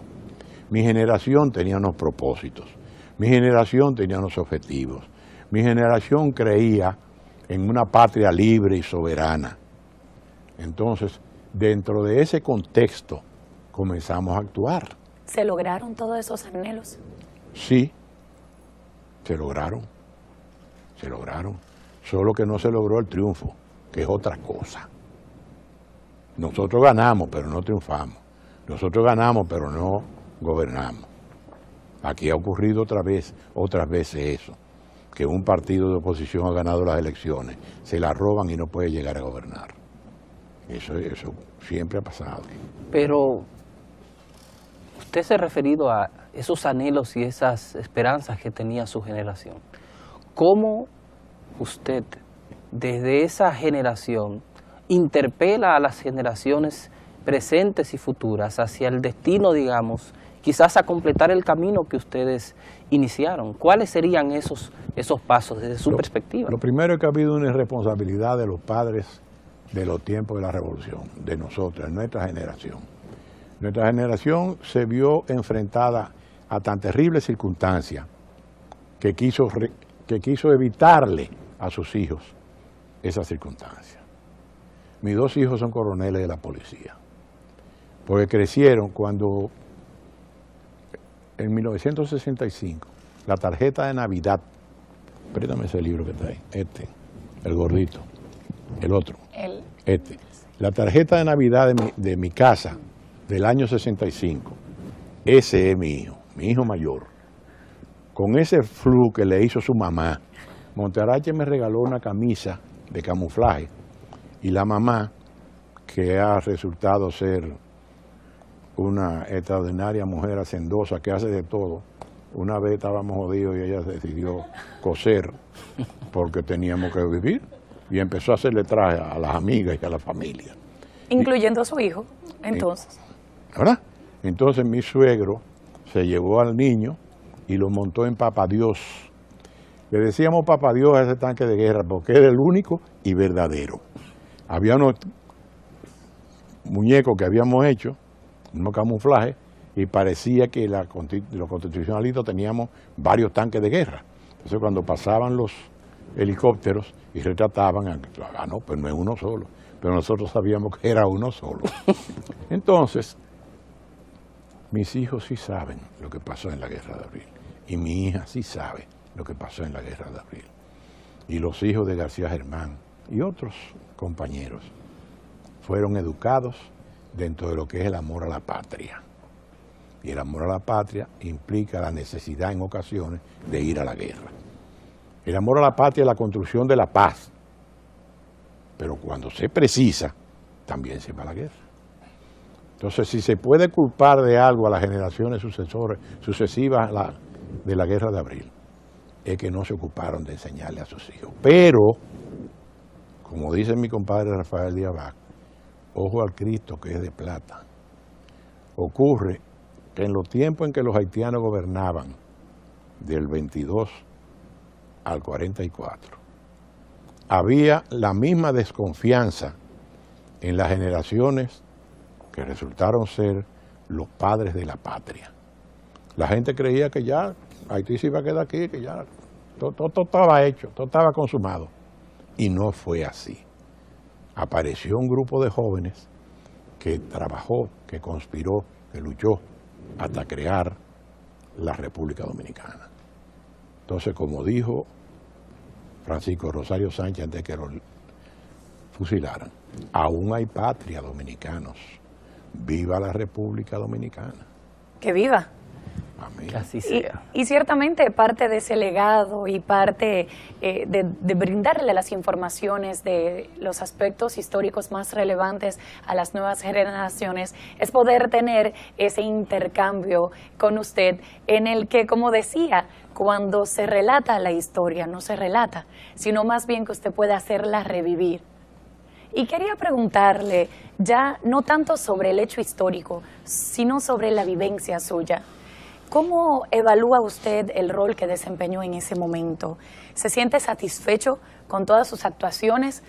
mi generación tenía unos propósitos, mi generación tenía unos objetivos, mi generación creía en una patria libre y soberana. Entonces, dentro de ese contexto comenzamos a actuar. ¿Se lograron todos esos anhelos? Sí, Se lograron. Solo que no se logró el triunfo, que es otra cosa. Nosotros ganamos, pero no triunfamos. Nosotros ganamos, pero no gobernamos. Aquí ha ocurrido otras veces eso, que un partido de oposición ha ganado las elecciones, se la roban y no puede llegar a gobernar. Eso siempre ha pasado. Pero usted se ha referido a esos anhelos y esas esperanzas que tenía su generación. ¿Cómo usted, desde esa generación, interpela a las generaciones presentes y futuras hacia el destino, digamos, quizás a completar el camino que ustedes iniciaron? ¿Cuáles serían esos pasos desde su perspectiva? Lo primero es que ha habido una irresponsabilidad de los padres de los tiempos de la revolución, de nosotros, de nuestra generación. Nuestra generación se vio enfrentada a tan terribles circunstancias que quiso evitarle a sus hijos esas circunstancias. Mis dos hijos son coroneles de la policía, porque crecieron cuando en 1965 la tarjeta de Navidad, préstame ese libro que está ahí, el gordito, el otro, la tarjeta de Navidad de mi casa del año 65, ese es mi hijo mayor. Con ese flu que le hizo su mamá, Montarache me regaló una camisa de camuflaje y la mamá, que ha resultado ser una extraordinaria mujer hacendosa que hace de todo, una vez estábamos jodidos y ella decidió coser porque teníamos que vivir y empezó a hacerle traje a las amigas y a la familia. Incluyendo a su hijo, entonces. ¿Verdad? Entonces mi suegro se llevó al niño y lo montó en Papá Dios. Le decíamos Papá Dios a ese tanque de guerra porque era el único y verdadero. Había unos muñecos que habíamos hecho, unos camuflajes, y parecía que los constitucionalistas teníamos varios tanques de guerra. Entonces cuando pasaban los helicópteros y retrataban, no, pues no es uno solo, pero nosotros sabíamos que era uno solo. Entonces, mis hijos sí saben lo que pasó en la Guerra de Abril, y mi hija sí sabe lo que pasó en la Guerra de Abril. Y los hijos de García Germán y otros compañeros fueron educados dentro de lo que es el amor a la patria. Y el amor a la patria implica la necesidad en ocasiones de ir a la guerra. El amor a la patria es la construcción de la paz, pero cuando se precisa, también se va a la guerra. Entonces, si se puede culpar de algo a las generaciones sucesivas de la Guerra de Abril, es que no se ocuparon de enseñarle a sus hijos. Pero, como dice mi compadre Rafael Díaz Vaz, ojo al Cristo que es de plata. Ocurre que en los tiempos en que los haitianos gobernaban, del 22 al 44, había la misma desconfianza en las generaciones que resultaron ser los padres de la patria. La gente creía que ya Haití se iba a quedar aquí, que ya todo estaba hecho, todo estaba consumado. Y no fue así. Apareció un grupo de jóvenes que trabajó, que conspiró, que luchó hasta crear la República Dominicana. Entonces, como dijo Francisco Rosario Sánchez antes de que lo fusilaran, aún hay patria dominicanos. Viva la República Dominicana. Que viva. Amén. Que así sea. Y ciertamente parte de ese legado y parte de brindarle las informaciones de los aspectos históricos más relevantes a las nuevas generaciones es poder tener ese intercambio con usted en el que, como decía, cuando se relata la historia, no se relata, sino más bien que usted puede hacerla revivir. Y quería preguntarle, ya no tanto sobre el hecho histórico, sino sobre la vivencia suya. ¿Cómo evalúa usted el rol que desempeñó en ese momento? ¿Se siente satisfecho con todas sus actuaciones?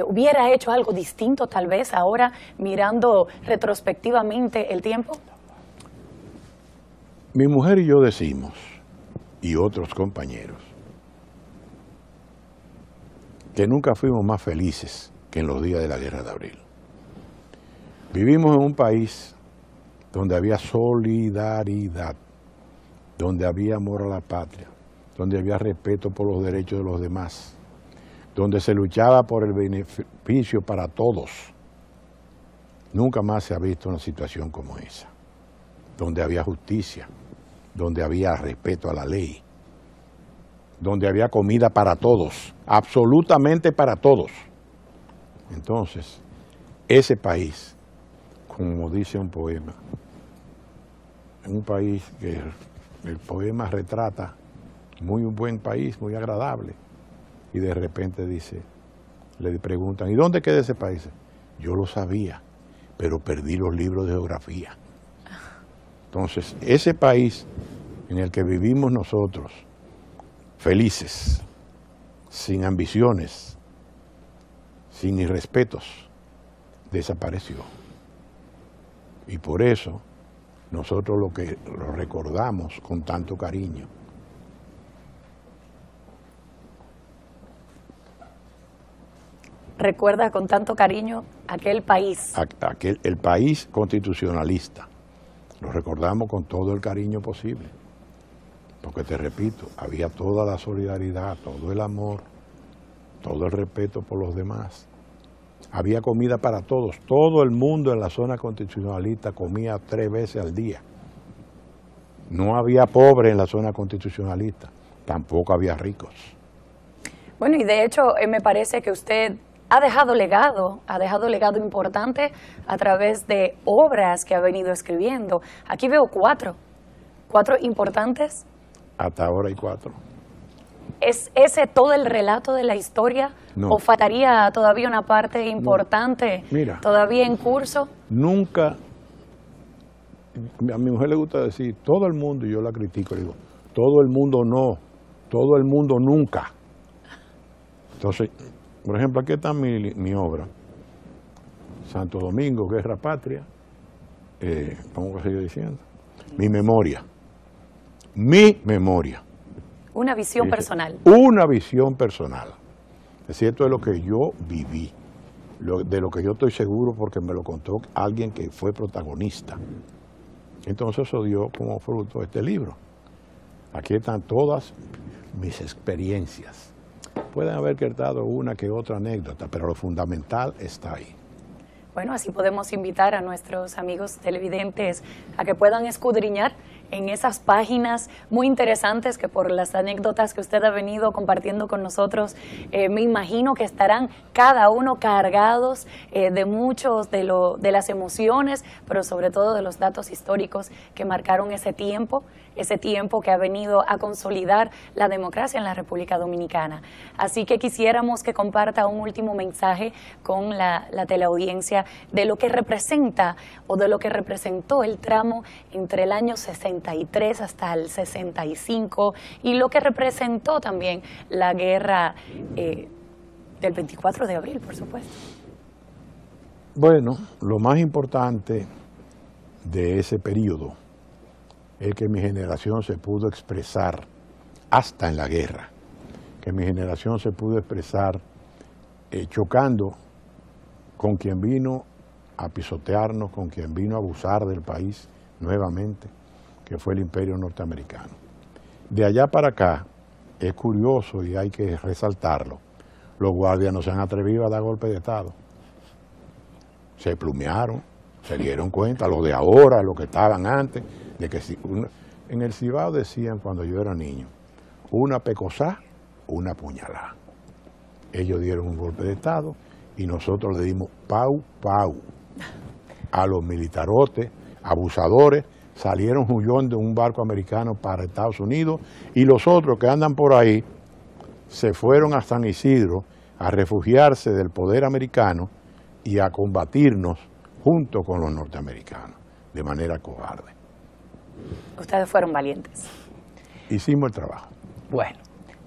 ¿Hubiera hecho algo distinto tal vez ahora mirando retrospectivamente el tiempo? Mi mujer y yo decimos, y otros compañeros, que nunca fuimos más felices que en los días de la Guerra de Abril. Vivimos en un país donde había solidaridad, donde había amor a la patria, donde había respeto por los derechos de los demás, donde se luchaba por el beneficio para todos. Nunca más se ha visto una situación como esa, donde había justicia, donde había respeto a la ley, donde había comida para todos, absolutamente para todos. Entonces, ese país, como dice un poema, un país que el poema retrata muy un buen país, muy agradable, y de repente dice, le preguntan, ¿y dónde queda ese país? Yo lo sabía, pero perdí los libros de geografía. Entonces, ese país en el que vivimos nosotros, felices, sin ambiciones, sin irrespetos, desapareció. Y por eso nosotros lo recordamos con tanto cariño. Recuerda con tanto cariño aquel país. El país constitucionalista. Lo recordamos con todo el cariño posible. Porque te repito, había toda la solidaridad, todo el amor, todo el respeto por los demás. Había comida para todos. Todo el mundo en la zona constitucionalista comía 3 veces al día. No había pobres en la zona constitucionalista, tampoco había ricos. Bueno, y de hecho me parece que usted ha dejado legado importante a través de obras que ha venido escribiendo. Aquí veo 4 importantes. Hasta ahora hay 4. ¿Es ese todo el relato de la historia? No. ¿O faltaría todavía una parte importante todavía en curso? Nunca, a mi mujer le gusta decir, todo el mundo, y yo la critico, le digo, todo el mundo no, todo el mundo nunca. Entonces, por ejemplo, aquí está mi obra, Santo Domingo, Guerra Patria, ¿cómo que sigo diciendo? Mi memoria. Una visión personal. Una visión personal. Es cierto, de lo que yo viví, de lo que yo estoy seguro porque me lo contó alguien que fue protagonista. Entonces eso dio como fruto este libro. Aquí están todas mis experiencias. Pueden haber quedado una que otra anécdota, pero lo fundamental está ahí. Bueno, así podemos invitar a nuestros amigos televidentes a que puedan escudriñar en esas páginas muy interesantes que por las anécdotas que usted ha venido compartiendo con nosotros, me imagino que estarán cada uno cargados de muchos de las emociones, pero sobre todo de los datos históricos que marcaron ese tiempo que ha venido a consolidar la democracia en la República Dominicana. Así que quisiéramos que comparta un último mensaje con la teleaudiencia de lo que representa o de lo que representó el tramo entre el año 63 hasta el 65 y lo que representó también la guerra del 24 de abril, por supuesto. Bueno, lo más importante de ese periodo es que mi generación se pudo expresar hasta en la guerra, que mi generación se pudo expresar chocando con quien vino a pisotearnos, con quien vino a abusar del país nuevamente, que fue el Imperio norteamericano. De allá para acá, es curioso y hay que resaltarlo, los guardias no se han atrevido a dar golpe de Estado. Se plumearon, se dieron cuenta, los de ahora, los que estaban antes, de que en el Cibao decían cuando yo era niño, una pecosá, una puñalá. Ellos dieron un golpe de Estado y nosotros le dimos pau, pau. A los militarotes, abusadores, salieron huyendo de un barco americano para Estados Unidos y los otros que andan por ahí se fueron a San Isidro a refugiarse del poder americano y a combatirnos junto con los norteamericanos, de manera cobarde. Ustedes fueron valientes. Hicimos el trabajo. Bueno,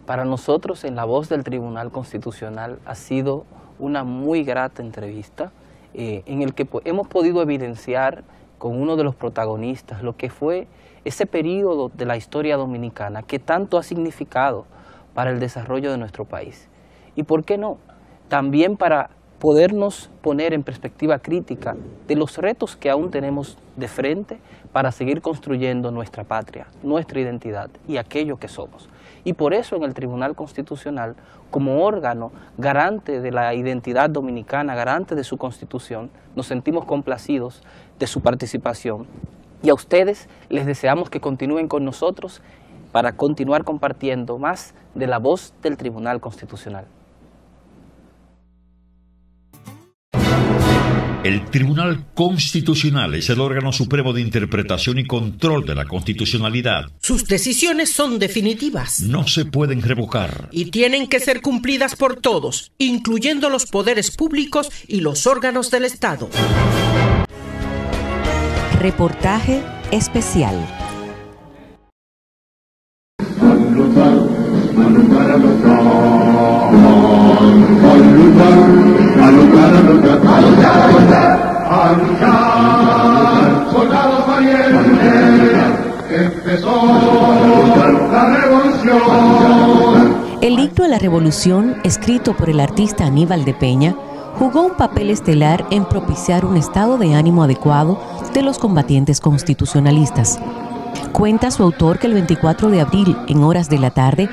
para nosotros en La Voz del Tribunal Constitucional ha sido una muy grata entrevista en el que hemos podido evidenciar con uno de los protagonistas lo que fue ese periodo de la historia dominicana que tanto ha significado para el desarrollo de nuestro país. Y por qué no, también para podernos poner en perspectiva crítica de los retos que aún tenemos de frente para seguir construyendo nuestra patria, nuestra identidad y aquello que somos. Y por eso en el Tribunal Constitucional, como órgano garante de la identidad dominicana, garante de su Constitución, nos sentimos complacidos de su participación. Y a ustedes les deseamos que continúen con nosotros para continuar compartiendo más de la voz del Tribunal Constitucional. El Tribunal Constitucional es el órgano supremo de interpretación y control de la constitucionalidad. Sus decisiones son definitivas. No se pueden revocar. Y tienen que ser cumplidas por todos, incluyendo los poderes públicos y los órganos del Estado. Reportaje especial. Soldados valientes, empezó la revolución. El himno a la revolución, escrito por el artista Aníbal de Peña, jugó un papel estelar en propiciar un estado de ánimo adecuado de los combatientes constitucionalistas. Cuenta su autor que el 24 de abril, en horas de la tarde,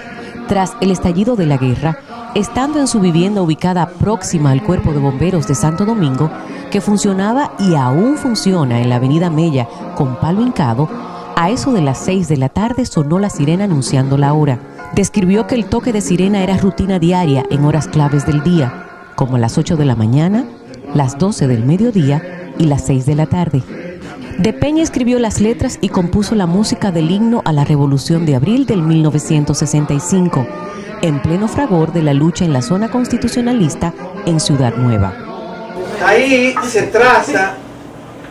tras el estallido de la guerra, estando en su vivienda ubicada próxima al Cuerpo de Bomberos de Santo Domingo, que funcionaba y aún funciona en la avenida Mella con palo hincado, a eso de las 6 de la tarde sonó la sirena anunciando la hora. Describió que el toque de sirena era rutina diaria en horas claves del día, como las 8 de la mañana, las 12 del mediodía y las 6 de la tarde. De Peña escribió las letras y compuso la música del himno a la Revolución de Abril del 1965, en pleno fragor de la lucha en la zona constitucionalista en Ciudad Nueva. Ahí se traza,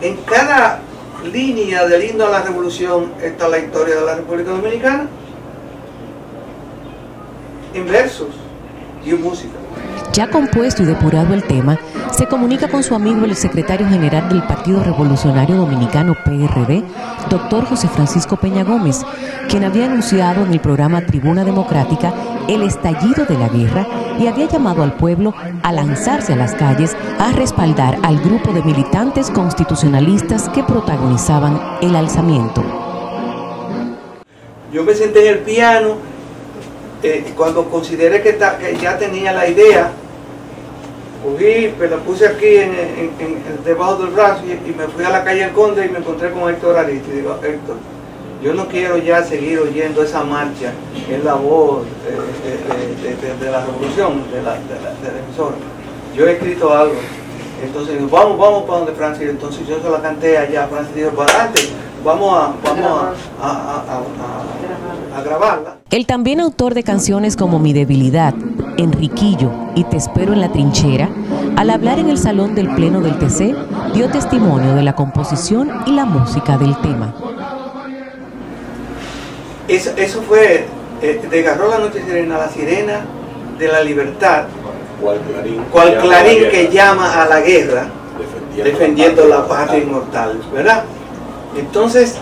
en cada línea del himno a la Revolución está la historia de la República Dominicana, en versos y en música. Ya compuesto y depurado el tema, se comunica con su amigo el secretario general del Partido Revolucionario Dominicano PRD, doctor José Francisco Peña Gómez, quien había anunciado en el programa Tribuna Democrática el estallido de la guerra y había llamado al pueblo a lanzarse a las calles a respaldar al grupo de militantes constitucionalistas que protagonizaban el alzamiento. Yo me senté en el piano cuando consideré que ya tenía la idea. Cogí, pues la puse aquí debajo del brazo y me fui a la calle El Conde y me encontré con Héctor Aristi. Y digo, Héctor, yo no quiero ya seguir oyendo esa marcha, es la voz de la revolución, de la emisora. Yo he escrito algo. Entonces vamos para donde Francis. Entonces yo se la canté allá. Francis dijo, para adelante, vamos a grabarla. El también autor de canciones como Mi Debilidad, Enriquillo y Te Espero en la Trinchera, al hablar en el Salón del Pleno del TC, dio testimonio de la composición y la música del tema. Eso fue, desgarró la noche serena, la sirena de la libertad, cual clarín que llama a la guerra, defendiendo la patria inmortal, ¿verdad? Entonces,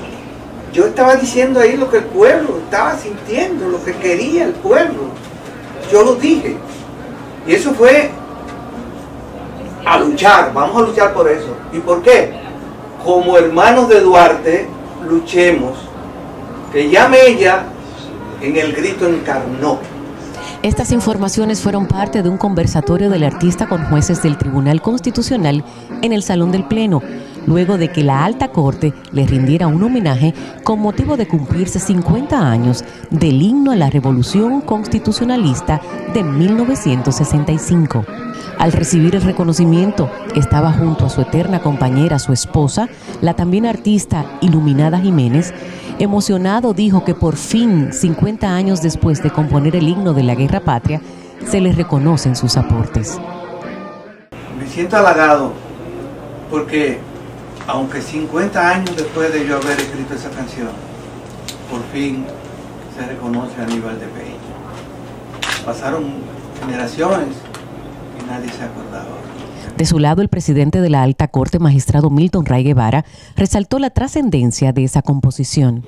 yo estaba diciendo ahí lo que el pueblo estaba sintiendo, lo que quería el pueblo. Yo lo dije. Y eso fue a luchar, vamos a luchar por eso. ¿Y por qué? Como hermanos de Duarte, luchemos. Que llame ella, en el grito encarnó. Estas informaciones fueron parte de un conversatorio del artista con jueces del Tribunal Constitucional en el Salón del Pleno, luego de que la Alta Corte le rindiera un homenaje con motivo de cumplirse 50 años del himno a la Revolución Constitucionalista de 1965. Al recibir el reconocimiento, estaba junto a su eterna compañera, su esposa, la también artista Iluminada Jiménez. Emocionado dijo que por fin, 50 años después de componer el himno de la Guerra Patria, se le reconocen sus aportes. Me siento halagado porque, aunque 50 años después de yo haber escrito esa canción, por fin se reconoce a Aníbal de Peña. Pasaron generaciones y nadie se acordaba. De su lado, el presidente de la Alta Corte, magistrado Milton Ray Guevara, resaltó la trascendencia de esa composición.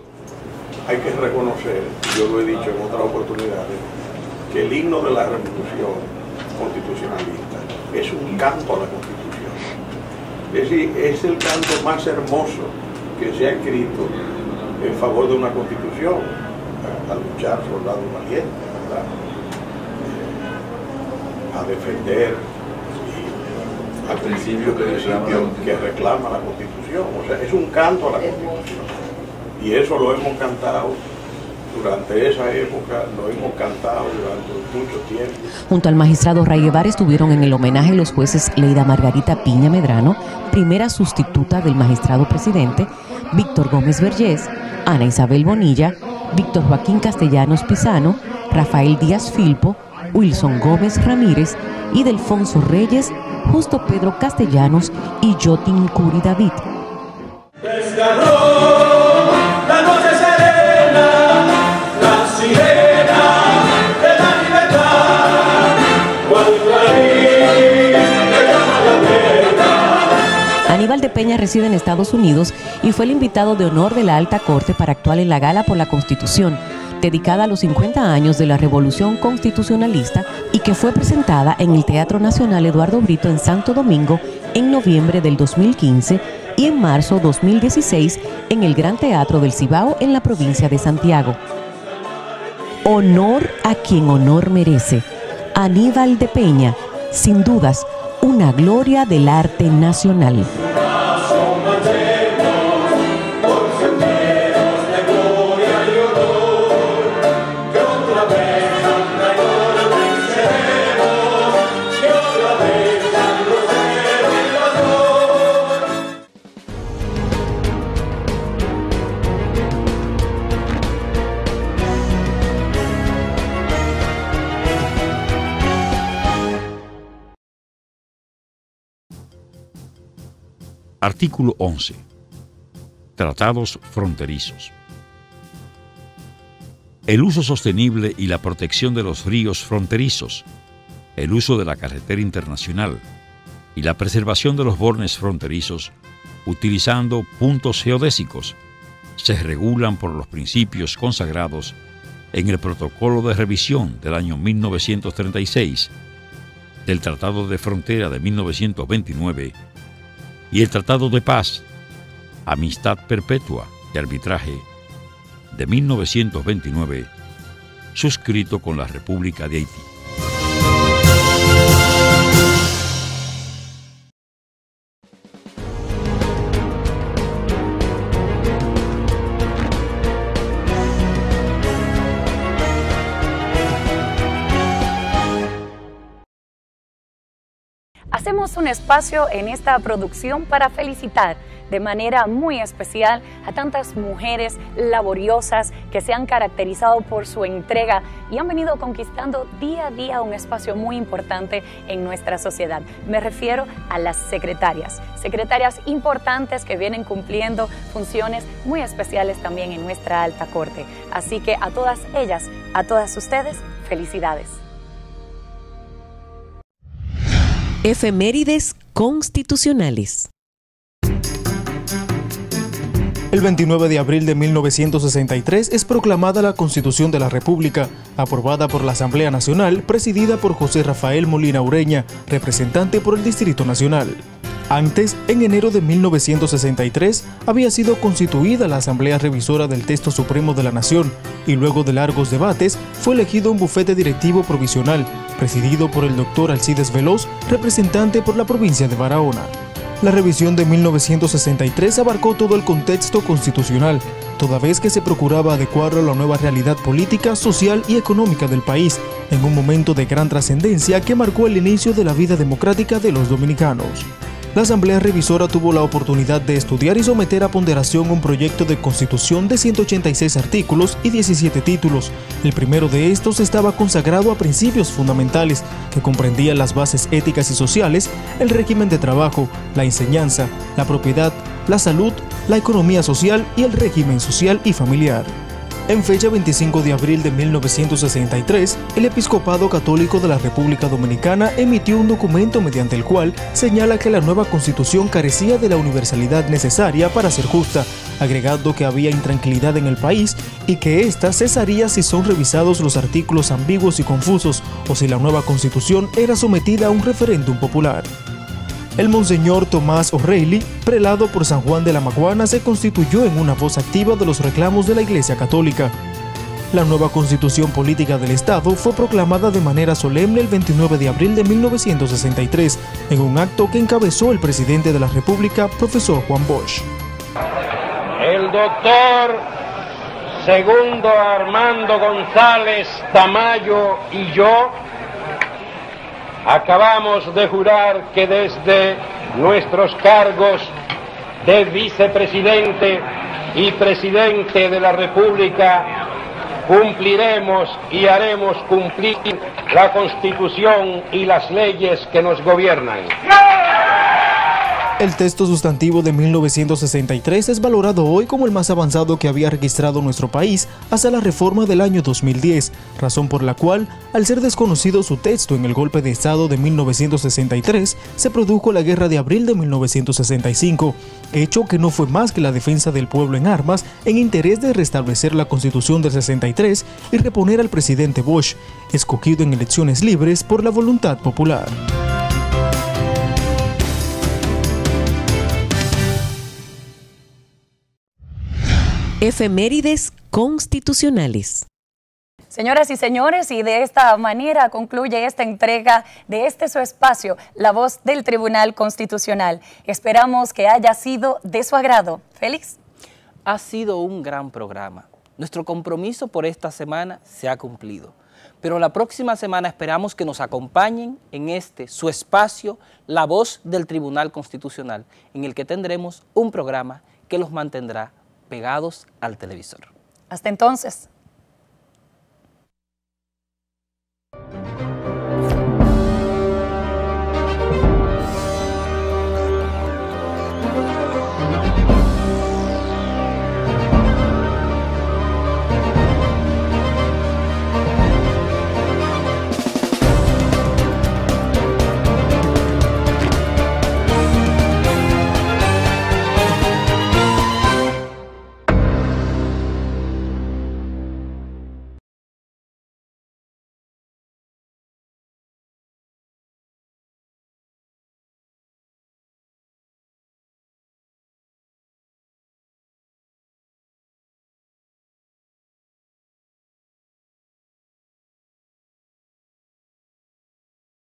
Hay que reconocer, yo lo he dicho en otras oportunidades, que el himno de la Revolución Constitucionalista es un canto a la Constitución. Es decir, es el canto más hermoso que se ha escrito en favor de una Constitución. a luchar soldado valiente, ¿verdad? A defender al principio que reclama la Constitución. O sea, es un canto a la Constitución. Y eso lo hemos cantado durante esa época, lo hemos cantado durante mucho tiempo. Junto al magistrado Ray Guevara estuvieron en el homenaje los jueces Leida Margarita Piña Medrano, primera sustituta del magistrado presidente, Víctor Gómez Vergés, Ana Isabel Bonilla, Víctor Joaquín Castellanos Pisano, Rafael Díaz Filpo, Wilson Gómez Ramírez y Delfonso Reyes, Justo Pedro Castellanos y Yotin Curi David. La noche serena, la sirena de la libertad, cuando ahí le llama la tierra. Aníbal de Peña reside en Estados Unidos y fue el invitado de honor de la Alta Corte para actuar en la Gala por la Constitución, dedicada a los 50 años de la Revolución Constitucionalista y que fue presentada en el Teatro Nacional Eduardo Brito en Santo Domingo en noviembre del 2015 y en marzo 2016 en el Gran Teatro del Cibao en la provincia de Santiago. Honor a quien honor merece. Aníbal de Peña, sin dudas, una gloria del arte nacional. Artículo 11. Tratados fronterizos. El uso sostenible y la protección de los ríos fronterizos, el uso de la carretera internacional y la preservación de los bornes fronterizos utilizando puntos geodésicos se regulan por los principios consagrados en el Protocolo de Revisión del año 1936, del Tratado de Frontera de 1929 y el Tratado de Paz, Amistad Perpetua y Arbitraje de 1929, suscrito con la República de Haití. Hacemos un espacio en esta producción para felicitar de manera muy especial a tantas mujeres laboriosas que se han caracterizado por su entrega y han venido conquistando día a día un espacio muy importante en nuestra sociedad. Me refiero a las secretarias importantes que vienen cumpliendo funciones muy especiales también en nuestra Alta Corte. Así que a todas ellas, a todas ustedes, felicidades. Efemérides constitucionales. El 29 de abril de 1963 es proclamada la Constitución de la República, aprobada por la Asamblea Nacional, presidida por José Rafael Molina Ureña, representante por el Distrito Nacional. Antes, en enero de 1963, había sido constituida la Asamblea Revisora del Texto Supremo de la Nación y luego de largos debates fue elegido un bufete directivo provisional, presidido por el doctor Alcides Veloz, representante por la provincia de Barahona. La revisión de 1963 abarcó todo el contexto constitucional, toda vez que se procuraba adecuarlo a la nueva realidad política, social y económica del país, en un momento de gran trascendencia que marcó el inicio de la vida democrática de los dominicanos. La Asamblea Revisora tuvo la oportunidad de estudiar y someter a ponderación un proyecto de constitución de 186 artículos y 17 títulos. El primero de estos estaba consagrado a principios fundamentales, que comprendían las bases éticas y sociales, el régimen de trabajo, la enseñanza, la propiedad, la salud, la economía social y el régimen social y familiar. En fecha 25 de abril de 1963, el Episcopado Católico de la República Dominicana emitió un documento mediante el cual señala que la nueva Constitución carecía de la universalidad necesaria para ser justa, agregando que había intranquilidad en el país y que ésta cesaría si son revisados los artículos ambiguos y confusos o si la nueva Constitución era sometida a un referéndum popular. El Monseñor Tomás O'Reilly, prelado por San Juan de la Maguana, se constituyó en una voz activa de los reclamos de la Iglesia Católica. La nueva Constitución Política del Estado fue proclamada de manera solemne el 29 de abril de 1963, en un acto que encabezó el presidente de la República, profesor Juan Bosch. El doctor Segundo Armando González Tamayo y yo acabamos de jurar que desde nuestros cargos de vicepresidente y presidente de la República cumpliremos y haremos cumplir la Constitución y las leyes que nos gobiernan. El texto sustantivo de 1963 es valorado hoy como el más avanzado que había registrado nuestro país hasta la reforma del año 2010, razón por la cual, al ser desconocido su texto en el golpe de Estado de 1963, se produjo la Guerra de Abril de 1965, hecho que no fue más que la defensa del pueblo en armas en interés de restablecer la Constitución del 63 y reponer al presidente Bosch, escogido en elecciones libres por la voluntad popular. Efemérides constitucionales. Señoras y señores, y de esta manera concluye esta entrega de su espacio, La Voz del Tribunal Constitucional. Esperamos que haya sido de su agrado. Félix. Ha sido un gran programa. Nuestro compromiso por esta semana se ha cumplido. Pero la próxima semana esperamos que nos acompañen en su espacio, La Voz del Tribunal Constitucional, en el que tendremos un programa que los mantendrá pegados al televisor. Hasta entonces.